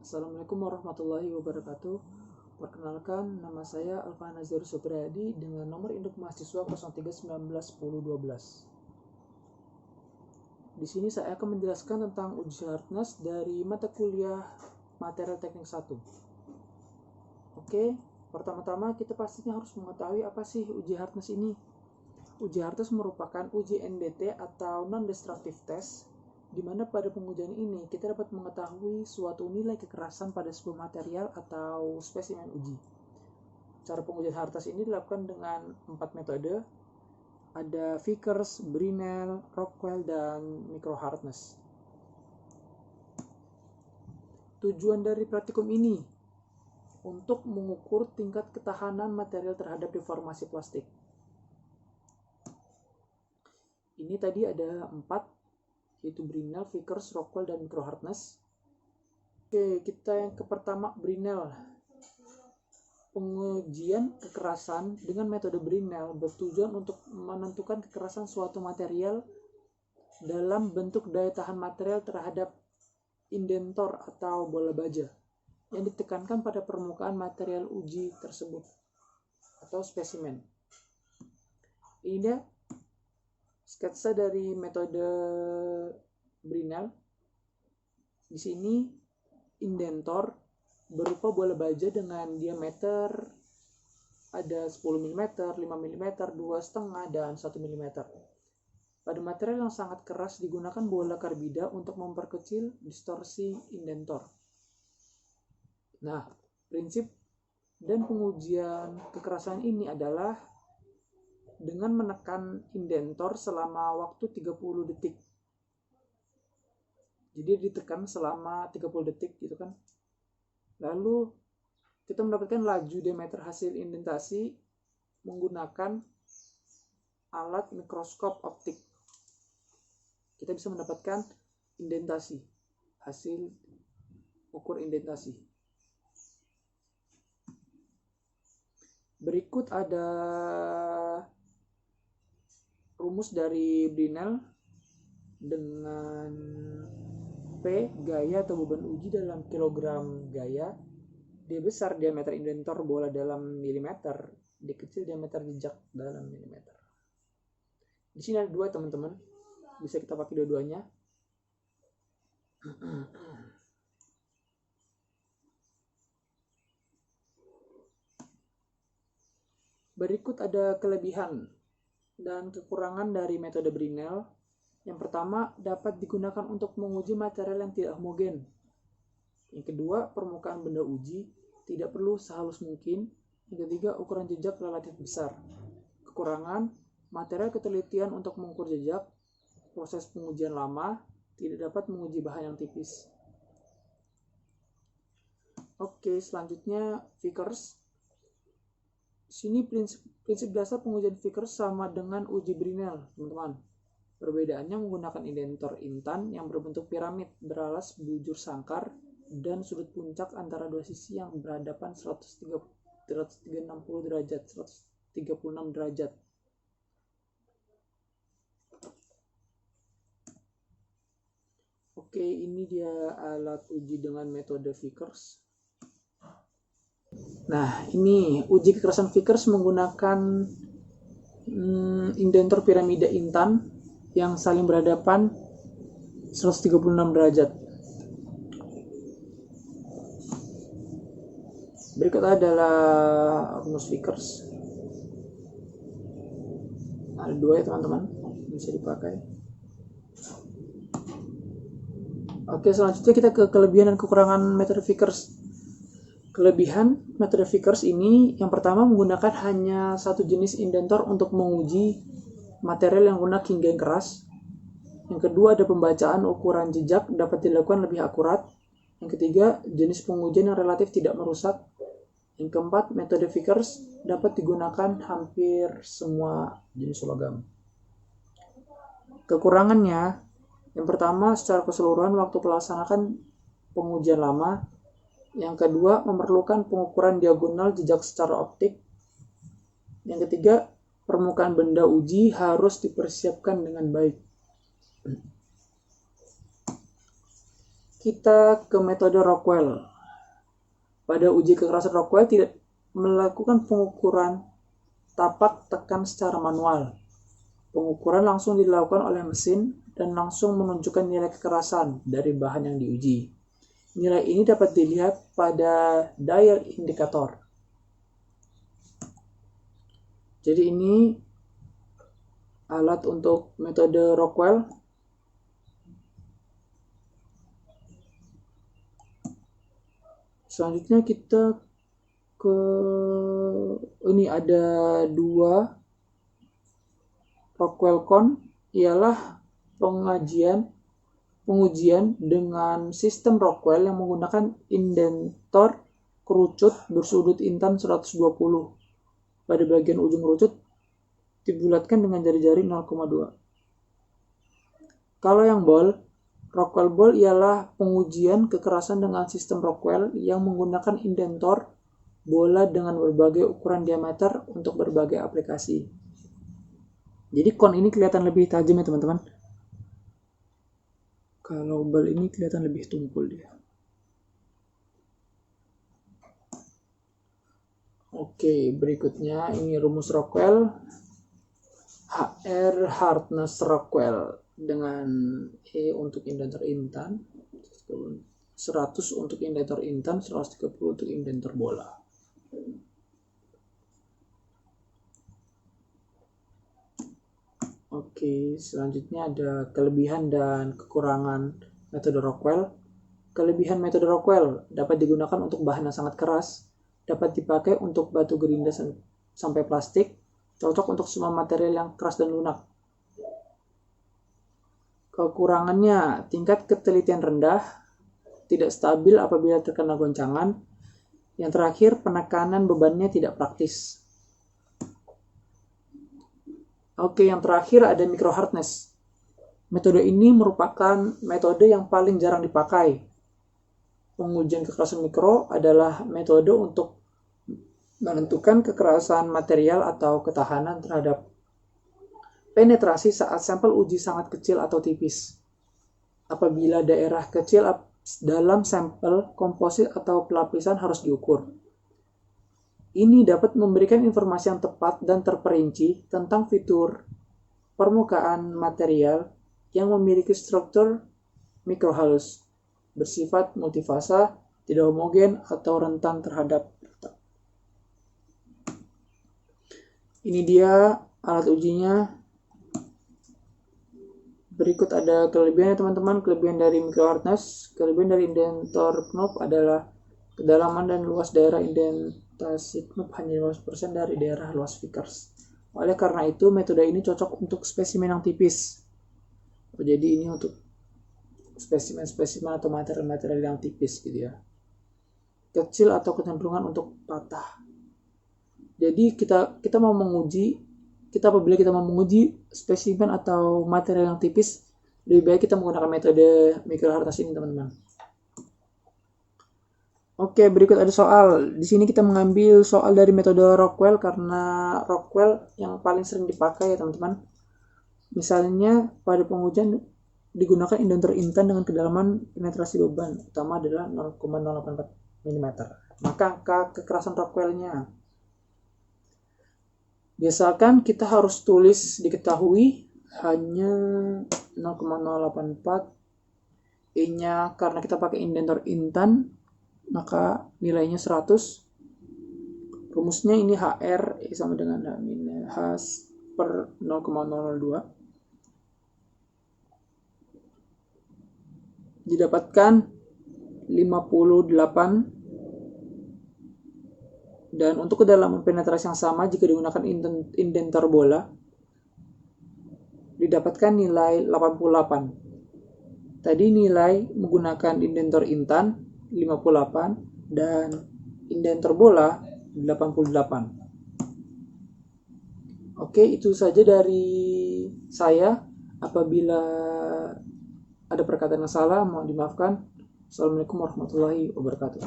Assalamualaikum warahmatullahi wabarakatuh. Perkenalkan, nama saya Alfa Nazir Supriyadi dengan nomor induk mahasiswa 03191012. Di sini saya akan menjelaskan tentang uji hardness dari mata kuliah Material Teknik 1. Oke, pertama-tama kita pastinya harus mengetahui apa sih uji hardness ini. Uji hardness merupakan uji NDT atau non-destructive test, di mana pada pengujian ini kita dapat mengetahui suatu nilai kekerasan pada sebuah material atau spesimen uji. Cara pengujian hardness ini dilakukan dengan 4 metode. Ada Vickers, Brinell, Rockwell, dan micro hardness. Tujuan dari praktikum ini untuk mengukur tingkat ketahanan material terhadap deformasi plastik. Ini tadi ada 4, yaitu Brinell, Vickers, Rockwell, dan micro hardness. Oke, kita yang ke pertama, Brinell. Pengujian kekerasan dengan metode Brinell bertujuan untuk menentukan kekerasan suatu material dalam bentuk daya tahan material terhadap indentor atau bola baja yang ditekankan pada permukaan material uji tersebut atau spesimen. Ini dia sketsa dari metode Brinell. Di sini indentor berupa bola baja dengan diameter ada 10 mm, 5 mm, 2,5 dan 1 mm. Pada material yang sangat keras digunakan bola karbida untuk memperkecil distorsi indentor. Nah, prinsip dan pengujian kekerasan ini adalah dengan menekan indentor selama waktu 30 detik. Jadi ditekan selama 30 detik gitu kan. Lalu kita mendapatkan laju diameter hasil indentasi menggunakan alat mikroskop optik. Kita bisa mendapatkan indentasi, hasil ukur indentasi. Berikut ada rumus dari Brinell dengan P, gaya atau beban uji dalam kilogram gaya. D besar diameter indentor bola dalam milimeter, D kecil diameter jejak dalam milimeter. Di sini ada 2 teman-teman, bisa kita pakai dua-duanya. Berikut ada kelebihan dan kekurangan dari metode Brinell. Yang pertama, dapat digunakan untuk menguji material yang tidak homogen. Yang kedua, permukaan benda uji tidak perlu sehalus mungkin. Yang ketiga, ukuran jejak relatif besar. Kekurangan, material ketelitian untuk mengukur jejak, proses pengujian lama, tidak dapat menguji bahan yang tipis. Oke, selanjutnya Vickers. Sini prinsip dasar pengujian Vickers sama dengan uji Brinell, teman-teman. Perbedaannya menggunakan indentor intan yang berbentuk piramid beralas bujur sangkar dan sudut puncak antara dua sisi yang berhadapan 160 derajat, 136 derajat. Oke, ini dia alat uji dengan metode Vickers. Nah, ini uji kekerasan Vickers menggunakan indentor piramida intan yang saling berhadapan 136 derajat. Berikut adalah rumus Vickers. Ada 2 ya teman-teman, bisa dipakai. Oke, selanjutnya kita ke kelebihan dan kekurangan metode Vickers. Kelebihan metode Vickers ini yang pertama menggunakan hanya satu jenis indentor untuk menguji material yang lunak hingga yang keras. Yang kedua, ada pembacaan ukuran jejak dapat dilakukan lebih akurat. Yang ketiga, jenis pengujian yang relatif tidak merusak. Yang keempat, metode Vickers dapat digunakan hampir semua jenis logam. Kekurangannya, yang pertama, secara keseluruhan waktu pelaksanaan pengujian lama. Yang kedua, memerlukan pengukuran diagonal jejak secara optik. Yang ketiga, permukaan benda uji harus dipersiapkan dengan baik. kita ke metode Rockwell. Pada uji kekerasan Rockwell tidak melakukan pengukuran tapak tekan secara manual. Pengukuran langsung dilakukan oleh mesin dan langsung menunjukkan nilai kekerasan dari bahan yang diuji. Nilai ini dapat dilihat pada dial indikator. Jadi ini alat untuk metode Rockwell. Selanjutnya kita ke ini ada dua Rockwell Con, ialah pengujian dengan sistem Rockwell yang menggunakan indentor kerucut bersudut intan 120. Pada bagian ujung kerucut dibulatkan dengan jari-jari 0,2. Kalau yang Rockwell ball ialah pengujian kekerasan dengan sistem Rockwell yang menggunakan indentor bola dengan berbagai ukuran diameter untuk berbagai aplikasi. Jadi kon ini kelihatan lebih tajam ya teman-teman. Kalau ball ini kelihatan lebih tumpul dia. Oke, berikutnya ini rumus Rockwell. HR hardness Rockwell dengan E untuk indentor intan, 100 untuk indentor intan, 130 untuk indentor bola. Oke, selanjutnya ada kelebihan dan kekurangan metode Rockwell. Kelebihan metode Rockwell dapat digunakan untuk bahan yang sangat keras, dapat dipakai untuk batu gerinda sampai plastik, cocok untuk semua material yang keras dan lunak. Kekurangannya, tingkat ketelitian rendah, tidak stabil apabila terkena goncangan. Yang terakhir, penekanan bebannya tidak praktis. Oke, yang terakhir ada micro hardness. Metode ini merupakan metode yang paling jarang dipakai. Pengujian kekerasan mikro adalah metode untuk menentukan kekerasan material atau ketahanan terhadap penetrasi saat sampel uji sangat kecil atau tipis. Apabila daerah kecil dalam sampel, komposit atau pelapisan harus diukur. Ini dapat memberikan informasi yang tepat dan terperinci tentang fitur permukaan material yang memiliki struktur mikrohalus, bersifat multifasa, tidak homogen, atau rentan terhadap. Ini dia alat ujinya. Berikut ada kelebihannya teman-teman. Kelebihan dari micro hardness, kelebihan dari indentor knob adalah kedalaman dan luas daerah indentasi knob hanya 15% dari daerah luas Vickers. Oleh karena itu, metode ini cocok untuk spesimen yang tipis. Jadi ini untuk spesimen-spesimen atau material-material yang tipis gitu ya. Kecil atau kecenderungan untuk patah. Jadi apabila kita mau menguji spesimen atau material yang tipis, lebih baik kita menggunakan metode micro hardness ini teman-teman. Oke, berikut ada soal. Di sini kita mengambil soal dari metode Rockwell karena Rockwell yang paling sering dipakai ya teman-teman. Misalnya pada pengujian digunakan indentor intan dengan kedalaman penetrasi beban utama adalah 0,084 mm. Maka angka kekerasan Rockwell-nya. Biasakan kita harus tulis diketahui hanya 0,084. E-nya karena kita pakai indentor intan, maka nilainya 100. Rumusnya ini HR sama dengan H per 0,002. Didapatkan 58. Dan untuk kedalaman penetrasi yang sama jika digunakan indentor bola, didapatkan nilai 88. Tadi nilai menggunakan indentor intan 58 dan indentor bola 88. Oke, itu saja dari saya. Apabila ada perkataan yang salah, mohon dimaafkan. Assalamualaikum warahmatullahi wabarakatuh.